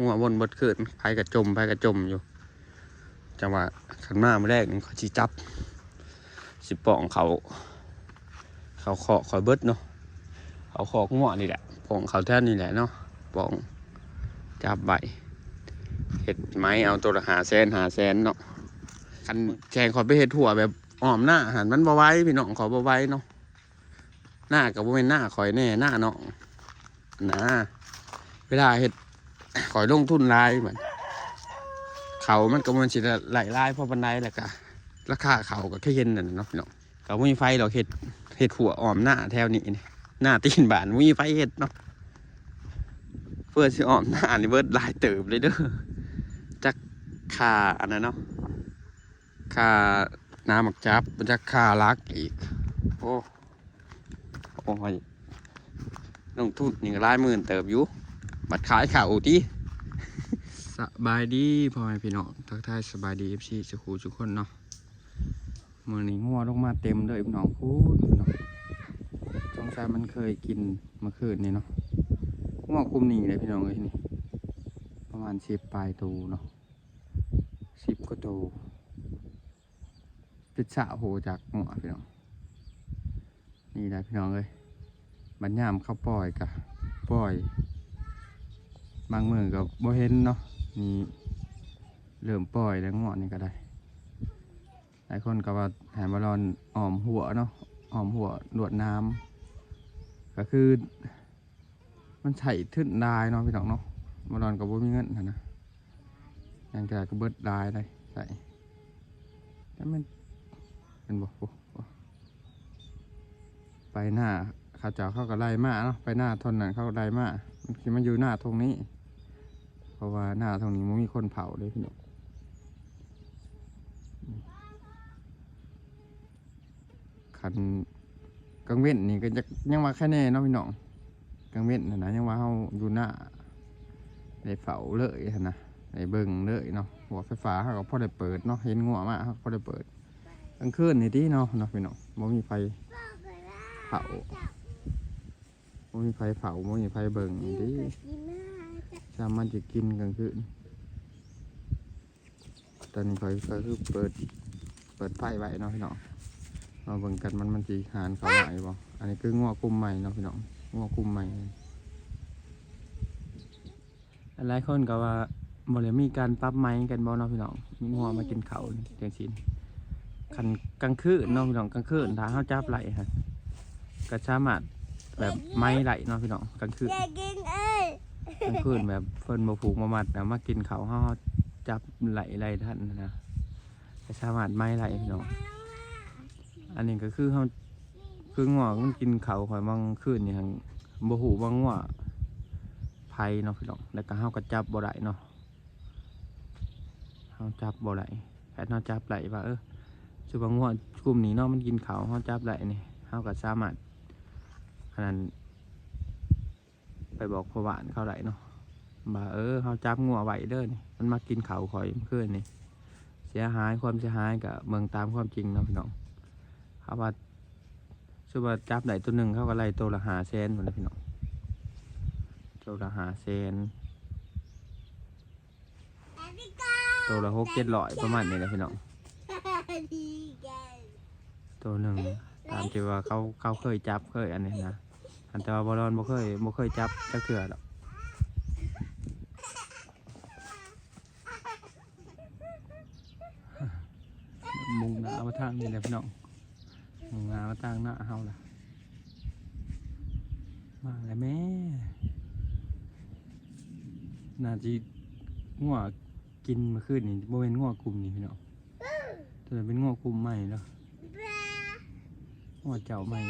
หัววนบดขึ้นไปกระจมอยู่จังหวะขันมาเมื่อแรกนี่เขาชี้จับสิปองเขาขอคอยเบิดเนาะเขาขอหัวนี่แหละปองเขาแท้นี่แหละเนาะปองจับใบเห็ดไม้เอาตัวละ500,000เนาะคันแข่งขอไปเห็ดหัวแบบอ้อมหน้าหันมันบ่ไว้พี่น้องขอบ่ไว้เนาะหน้ากับบ่เป็นหน้าคอยแน่หน้าเนาะนะเวลาเห็ดคอยลงทุนลายเหมือนเขามันก็มันสิไหลลายพอบันไดแหละกะราคาเขาก็แค่เย็นน่ะเนาะพี่น้องเขาไม่มีไฟหรอกเห็ดหัวอ้อมหน้าแถวนี้นี่หน้าตีนบานไม่มีไฟเห็ดเนาะเพื่อสิอ้อมหน้านี่เบิดลายเติบเลยเด้อจักค่าอันนั้นเนาะค่าน้ำหมักจับมันจะค่าลักอีกโอ้ยลงทุนอย่างรายหมื่นเติบอยู่บัดขายข่าวที่สบายดีพ่อแม่พี่น้องทักทายสบายดีFCสุขุทุกคนเนาะมื้อนี้งัวลงมาเต็มเลยพี่น้องพูดพี่น้องสงสัยมันเคยกินเมื่อคืนนี่เนาะงัวคุมนี่เลยพี่น้องเอ้ยนี่ประมาณ10 ปลายตูเนาะ10 กว่าตูติดสะโหจากงัวพี่น้องนี่แหละพี่น้องเอ้ยบัดยามเข้าปล่อยกะปล่อยบางมือกับบ่เห็นเนาะนี่เริ่มปล่อยแล้วงอนี่ก็ได้หลายคนก็ว่าแหมบอลอ้อมหัวเนาะอ้อมหัวลวดน้ำก็คือมันใส่ทึ่นได้เนาะพี่น้องเนาะบอลก็บ่มีเงินนะยังแต่ก็เบิดได้เลยใส่แต่มันเป็นบ่ไปหน้าข้าเจ้าเข้ากับไล่มาเนาะไปหน้าทนนั่นเข้ากับไล่มามันคิดมันอยู่หน้าทงนี้เพราะว่าหน้าทงนี้มันมีคนเผาเลยพี่น้องคันกังเว้นนี่ก็ยังว่าแค่แน่เนาะพี่น้องกังเว้นนะยังว่าเขาอยู่หน้าในเผาเลยนะในเบิ่งเลยเนาะหัวไฟฟ้าเขาก็พอได้เปิดเนาะเห็นงัวมากเขาพอได้เปิดกลางคืนนี่ดีเนาะพี่น้องมันมีไฟเผาไม่มีไฟเผาไม่มีไฟเบิ่งดิสามารถจะกินกลางคืนตอนนี้ไฟคือเปิดไฟไว้เนาะพี่น้องเราเบิ่งกันมันจีหานเขาใหม่บ่อันนี้คืองัวกุมใหม่เนาะพี่น้องงัวกุมใหม่หลายคนก็ว่าบ่ได้มีการปรับไม้กันบ่เนาะพี่น้องมีงัวมากินเขาจังซี่คันกลางคืนเนาะพี่น้องกลางคืนถ้าเฮาจับไหลฮะก็สามารถแบบไม้ไหลเนาะพี่น้องกลางคืนแบบเฟิร์นมาผูกมามัดแล้วมากินเขาห่อจับไหลท่านนะจะสามารถไม้ไหลพี่น้องอันนี้ก็คือเขาคืองัวมันกินเขาคอยบางคืนนี่ทางบ่หูบางงัวไผ่เนาะพี่น้องแล้วก็เขาก็จับบ่ได้เนาะเขาจับบ่ได้แค่เขาจับไหลว่าคือบางงัวกลุ่มนี้เนาะมันกินเขาเขาจับไหลนี่เขาก็สามารถขนาดไปบอกพ่อบ้านเขาไหลเนาะบ่าเขาจับงัวไหวเด้อนี่มันมากินเขาคอยเพื่อนนี่เสียหายความเสียหายกับเมืองตามความจริงเนาะพี่น้องเขาว่าชื่อว่าจับไหนตัวหนึ่งเขาก็ไล่ตัวละ500,000หมดเลยพี่น้องตัวละ500,000ตัวละ600-700ประมาณนี้แหละพี่น้องตัวหนึ่งตามที่ว่าเขาเคยจับเคยอันนี้นะอันแต่ว่าบอลบ่เคยจับจักเถื่อหรอกมุงหน้ามาทางนี่แหละพี่น้องมุงหน้ามาทางหน้าเฮาล่ะมาแล้วแม่น่าจะงัวกินมาขึ้นนี่โมเป็นงัวกลุ่มนี่พี่น้องแต่เป็นงัวกลุ่มใหม่แล้วงัวเจ้าใหม่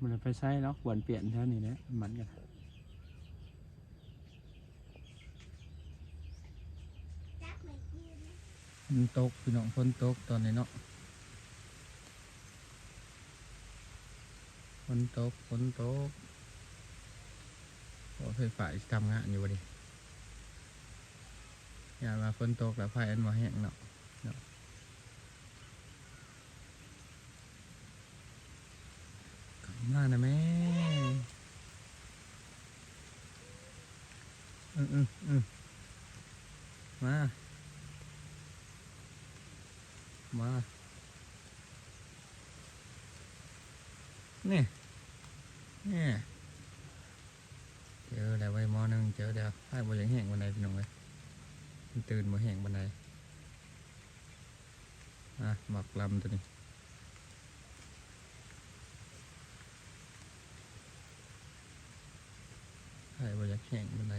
มันไปใช้แล้วควรเปลี่ยนเท่านี้นะมันกันมันตกพี่น้องฝนตกตอนนี้เนาะ นตกโอ้ไฟฟ้าทำงานอยู่วะดิอย่ามาฝนตกแล้วไฟอันว่าแห้งเนาะมานะแม่มานี่เจอแล้วไว้มอนึงเจอแล้วให้บ่ยังแห้งบันไดพี่น้องเลยมันตื่นบ่แห้งบันไดหมักลำตัวนี้ให้บ่ยังแห้งบันได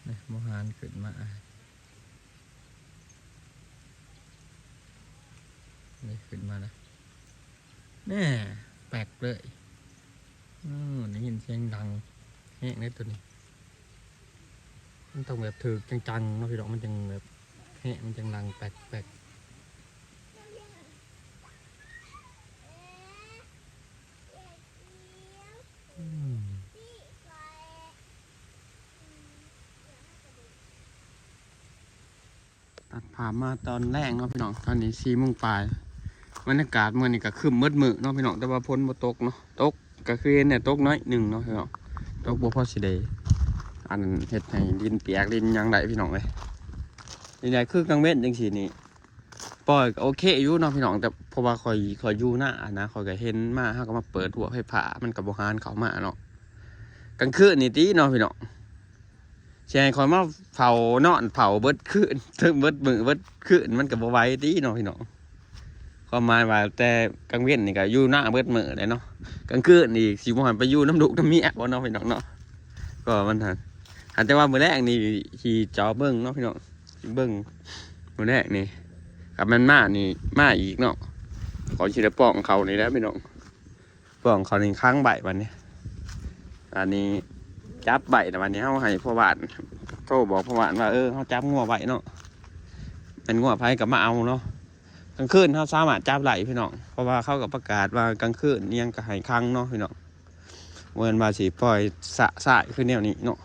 นี่มหานขึ้นมานี่ขึ้นมาแล้วนี่แปลกเลยได้ยินเสียงดังแห้งในตัวนี้มันต้องแบบถือจังๆเนาะพี่ดอกมันจังแบบแห้งมันจังดังแปลกตัดผ่ามาตอนแรกเนาะพี่น้องตอนนี้4 โมงปลายบรรยากาศเมื่อนี้ก็คืมมืดเนาะพี่น้องแต่ว่าพ้นบ่ตกเนาะตกก็คือเนี่ยตกน้อยหนึ่งเนาะพี่น้องตกบ่พอสิได้อันเฮ็ดให้ดินเปียกดินยังได้พี่น้องเลยนี่ได้คือกลางเว้นจังซี่นี่ปล่อยโอเคอยู่เนาะพี่น้องแต่เพราะว่าคอยอยู่หน้านะคอยก็เห็นมาเฮาก็มาเปิดหัวไฟฟ้ามันก็บ่หานเข้ามาเนาะกลางคืนนี่ติเนาะพี่น้องแช่คอยมาเผานอนเผาเบิดคืนถึงเบิดมื้อเบิดคืนมันก็บ่ไหวติเนาะพี่น้องความหมายว่าแต่กลางเว้นนี่ก็อยู่หน้าเบิดมื้อเลยเนาะกลางคืนนี่สิบ่หันไปอยู่น้ำลูกน้ำเมียบ่เนาะพี่น้องเนาะก็มันหันแต่ว่ามื้อแรกนี่ขี่จอเบิ่งเนาะพี่น้องสิเบิ่งมื้อแรกนี่กับมันมานี่มาอีกเนาะขอสิได้ป้องเขานี่แล้วพี่น้องป้องเขานี่ค้างใบวันนี้อันนี้จับใบแต่วันนี้เฮาให้พ่อบ้านโทรบอกพ่อบ้านว่าเฮาจับงัวไว้เนาะเป็นงัวไผก็มาเอาเนาะกลางคืนเขาสามารถจับไหลพี่น้องเพราะว่าเขากับประกาศว่ากลางคืนนี่ยังกระหายคังเนาะพี่น้องเมื่อมาสีปล่อยสายขึ้นแนวนี้เนาะ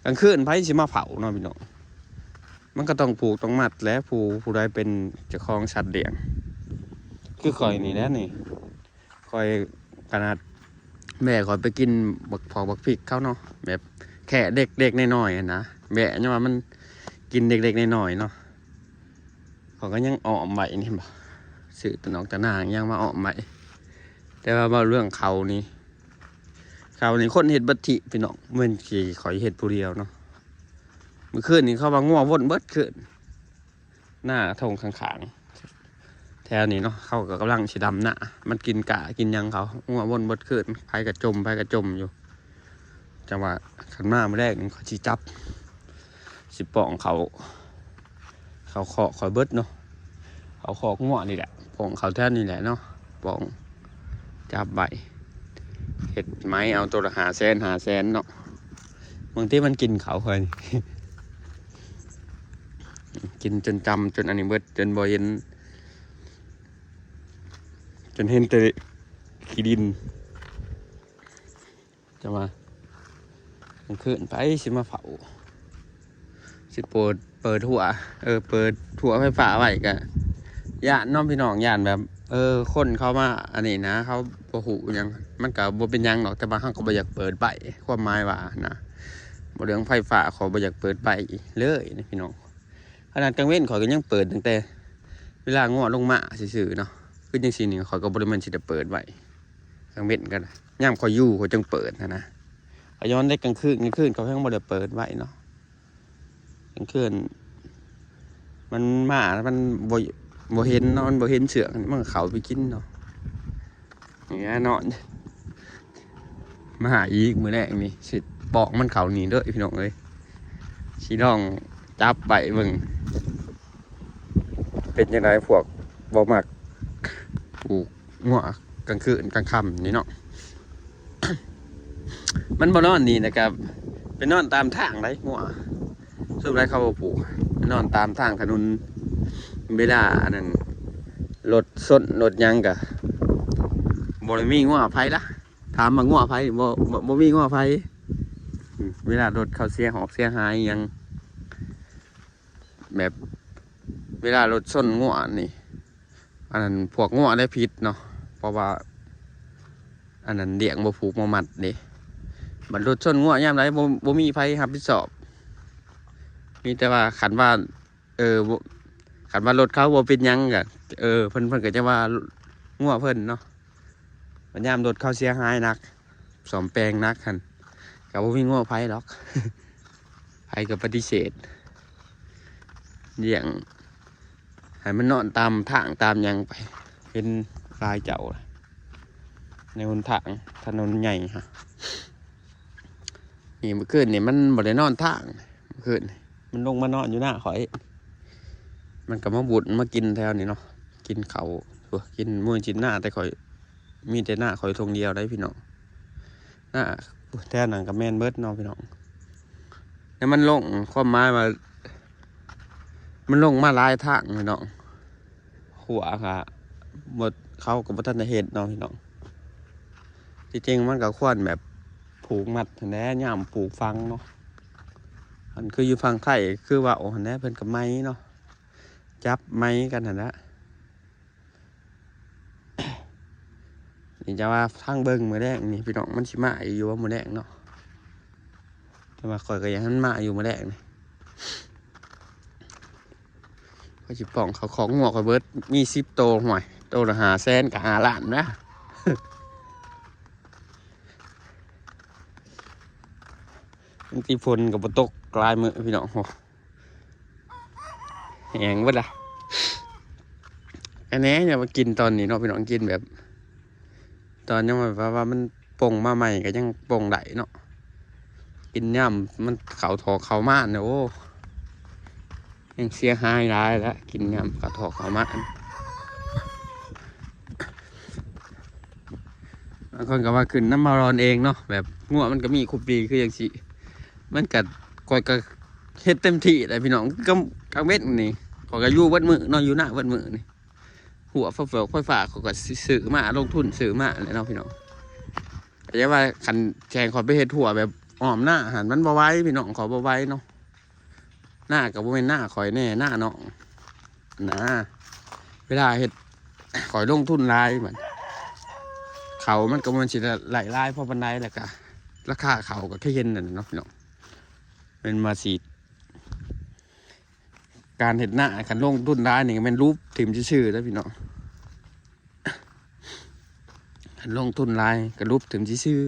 กลางคืนไผ่สิมาเผาเนาะพี่น้องมันก็ต้องผูกต้องมัดและผู้ใดเป็นเจ้าของสัตว์เลี้ยงคือคอยนี่แหละนี่คอยขนาดแม่คอยไปกินบักพริกเขาเนาะแบบแค่เด็กๆน้อยๆนะแม่เนี่ยมันกินเด็กๆน้อยๆเนาะเขาก็ยังอ้อมใบนี่บ่สื่อตนอกตะนางยังมาอ้อมใบแต่ว่าเรื่องเขานี่คนเห็ดบัตถิพี่น้องเหมือนขี่ขอยเห็ดผู้เดียวเนาะเมื่อคืนนี้เขาว่าง่ววนเบิดขึ้นหน้าทงข้างๆแถวนี้เนาะเขาก็กำลังสีดำหน้ามันกินกะกินยังเขาง่ววนเบิดขึ้นไผกระจมอยู่จังหวะขันมาแรกนี่เขาชี้จับสิปองเขาเคาะคอยเบิดเนาะเขาเคาะง่วนี่แหละปองเขาแท้นี่แหละเนาะปองจับใบเห็ดไม้เอาตัวละ500,000เนาะบางทีมันกินเขาเคยกินจนจำจนอันนี้เบิดจนบ่เห็นจนเห็นแต่ขี้ดินจะมาขึ้นไปสิมาเผาสิเปิดหัวเปิดหัวไฟฟ้าไว้กันย่านน้องพี่น้องย่านแบบคนเขามาอันนี้นะเขาบ่หูยังมันก็บ่เป็นยังหรอกแต่บางครั้งก็บ่อยากเปิดใบความหมายว่านะบ่เรื่องไฟฟ้าเขาบ่อยากเปิดใบเลยนะพี่น้องขนาดกลางเว้นเขาก็ยังเปิดตั้งแต่เวลาง้อลงมาซื่อๆเนาะคือจังซี่นี่เขาก็บ่ได้แม่นสิได้เปิดไว้กลางเว้นกันยามเขาอยู่เขาจึงเปิดนะย้อนได้กลางคืนเขายังบ่ได้เปิดไว้เนาะกลางคืนมันมามันบ่เห็นเนาะมันบ่เห็นเสือกมันเขาไปกินเนาะอย่างเงี้ยนอนมาหาอีกมื้อแรกนี่สิปอกมันเขาหนีเด้อพี่น้องเอ้ยสิลองจับใบเบิ่งเป็นยังไงพวกบ่มักปลูกงัวกลางคืนกลางค่ำนี่เนาะ มันบ่นอนนี่นะครับเป็นนอนตามทางไรงัวสุดไรเขาบ่ปลูกนอนตามทางถนนเวลาอันนั้น รถส้นรถหยังกะบ่ได้มีงัวไผละถามมางัวไผบ่มีงัวไผเวลารถเขาเสียหอกเสียหายหยังแบบเวลารถส้นงัวนี่อันนั้นพวกงัวได้ผิดเนาะเพราะว่าอันนั้นเลี้ยงบ่ผูกบ่มัดเด้บัดรถส้นงัวยามใดบ่มีไผรับผิดชอบมีแต่ว่าขันว่าบ่ขันว่ารถเขาบ่เป็นหยังกะเพิ่นก็จะว่างัวเพิ่นเนาะมันยามรถเขาเสียหายหนักซ่อมแปลงหนักหั่นก็บ่มีงัวไผหรอก ไผก็ปฏิเสธเลี้ยงให้มันนอนตามทางตามหยังไปเป็นรายเจ้าในหนทางถนนใหญ่ฮะนี่เมื่อคืนนี่มันบ่ได้นอนทางเมื่อคืนมันลงมานอนอยู่หน้าข่อยมันก็มาบุดมากินแถวนี้เนาะกินเขากินมื้อจินหน้าแต่ข่อยมีแต่หน้าข่อยทงเดียวได้พี่น้องหน้าแถวนั้นก็แม่นเบิดเนาะพี่น้องแล้วมันลงความหมายว่ามันลงมาหลายทางพี่น้องหัวค่ะหมดเขากับบ่ทันได้เฮ็ดเนาะพี่น้องจริงๆมันก็ควรแบบผูกมัดแหน่ย่ำผูกฟังเนาะมันคืออยู่ฟังไทยคือว่าโอ้แหน่เพิ่นกับไม้เนาะจับไม้กันหั่นนะนี่จะว่าทางเบิ่งมื้อแรกนี่พี่น้องมันสิมาอยู่ว่ามื้อแรกเนาะแต่ว่าข่อยก็ยังมันมาอยู่มื้อแรกนี่ก็สิป้องเขาของงอกข่อยเบิดมี10โตห่วยโตละ500,000กับ5ล้านนะบางทีฝนกับบ่ตกกลายมือพี่น้องโหแห้งเบิดล่ะอันนี้อย่ามากินตอนนี้เนาะพี่น้องกินแบบตอนยังว่ามันป่งมาใหม่ก็ยังป่งได้เนาะกินย่ำมันเขาถอเขามาเนี่ยโอ้ยังเสียหายร้ายแล้วกินย่ำเขาถอเขามาบางคนก็ว่าขึ้นน้ำมารอนเองเนาะแบบงัวมันก็มีคุปปีคืออย่างสิมันกัดคอยก็เฮ็ดเต็มที่เลยพี่น้องก็กางเม็ดนี่ขอยก็อยู่เบิดมือเนาะอยู่หน้าเบิดมือนี่หัวฟ้าเฟือกไฟฟ้าเขาก็ซื้อมาลงทุนซื้อมาเลยเนาะพี่น้องแต่ยังว่าขันแข่งขอไปเฮ็ดหัวแบบอ้อมหน้าหันมันบ่ไหว้พี่น้องขอบ่ไหว้เนาะหน้ากับบ่เป็นหน้าข่อยแน่หน้าน้องนะเวลาเฮ็ดข่อยลงทุนหลายเหมือนเขามันก็มันสิหลายลายพอปานใดแหละก็ราคาเขาก็แค่เย็นนั่นเนาะพี่น้องเป็นมาสีการเห็ดหน้าขันลงทุนได้นี่ก็เป็นรูปถิ่มชื่อๆแล้วพี่น้องขันลงทุนลายกับรูปถิ่มชื่อ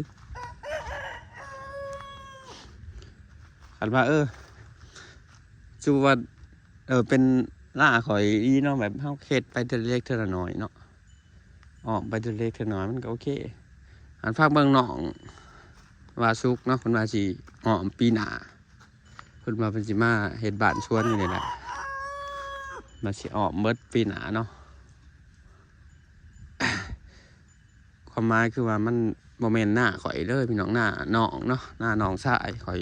ขันว่าจูว่าเป็นล่าข่อยอีเนาะแบบเฮาเฮ็ดไปเทเล็กเทละน้อยเนาะออกไปเทเล็กเทละน้อยมันก็โอเคหันฝากเบิ่งน้องว่าสุกเนาะเพิ่นว่าสิอ้อมปีหน้าเพิ่นว่าเพิ่นสิมาเฮ็ดบ้านสวนนี่แหละมาสิออกเบิดปีหน้าเนาะ ความหมายคือว่ามันโมเมนต์หน้าข่อยเลยพี่น้องหน้าน้องเนาะหน้าน้องชายข่อย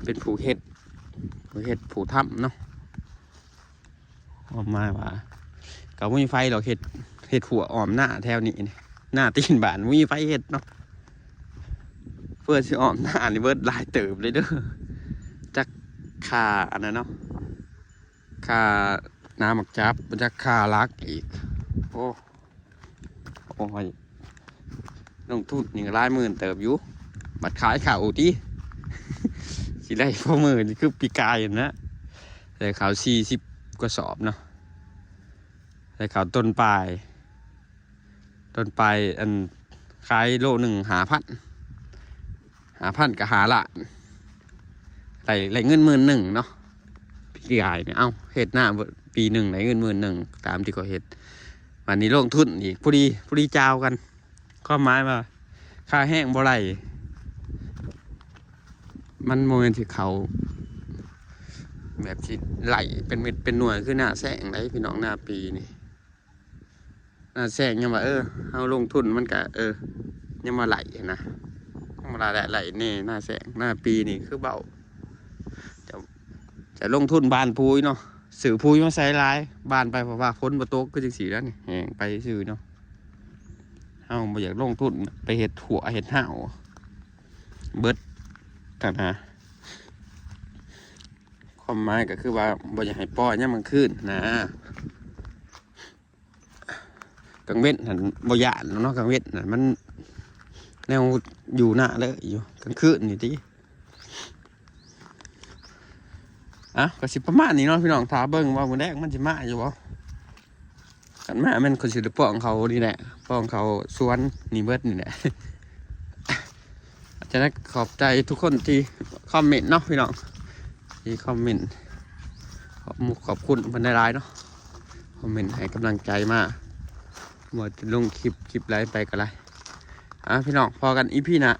เป็นผู้เฮ็ดผู้ทำเนาะความหมายว่ากับมีไฟเราเฮ็ดหัวอ้อมหน้าแถวนี้หน้าตีนบ้านมีไฟเฮ็ดเนาะเพื่อสิอ้อมหน้านี่เบิดหลายเติบเลยเด้อจักค่าอันนั้นเนาะค่าน้ำหมักจับมันจะค่าลักอีกโอ้ยลงทุนนี่ก็หลายหมื่นเติบอยู่บัดขายข่าวที่ สิได้พอมือนี่คือปีกายนะแต่ข่าว40 กว่าสอบเนาะแต่ข่าวต้นปลายอันขายโล1 5,000กับ5 ล้านไรเงิน11,000เนาะปีกายเนี่ยเฮ็ดหน้าปี1ได้เงิน11,000ตามที่เขาเฮ็ดวันนี้ลงทุนอีกพอดีเจ้ากันข้อหมายว่าค่าแห้งบ่ไหลมันโมเมนต์ที่เขาแบบที่ไหลเป็นเม็ดเป็นหน่วยคือหน้าแสงได้พี่น้องหน้าปีนี่หน้าแสงยังว่าเอาลงทุนมันก็ยังมาไหลนะยังมาไหลนี่หน้าแสงหน้าปีนี่คือเบาจะลงทุนบานพูยเนาะ สื่อพูยมาใส่ลายบานไปเพราะว่าฝนบ่ตกก็จังซี่แล้วนี่แหงไปซื่อเนาะเฮาบ่อยากลงทุนไปเฮ็ดหัวเฮ็ดห่าวเบิดกันนะความหมายก็คือว่าบ่อยากให้ปล่อยยามกลางคืนนะกลางเว้นนั่นบ่ย่านเนาะกลางเว้นนั่นมันแนวอยู่หน้าเลยอยู่กลางคืนนี่ติก็สิประมาณนี้เนาะพี่น้องถาเบิ่งว่ามื้อแรกมันสิมาอยู่บ่กันมาแม่นคนสิได้ป้องเขานี่แหละป้องเขาสวนนี่เบิดนี่แหละ จะได้ขอบใจทุกคนที่คอมเมนต์เนาะพี่น้องที่คอมเมนต์ขอบคุณเพิ่นได้หลายเนาะคอมเมนต์ให้กำลังใจมากหมดลงคลิปไลฟ์ไปก็ไรพี่น้องพอกันอีพีหน้า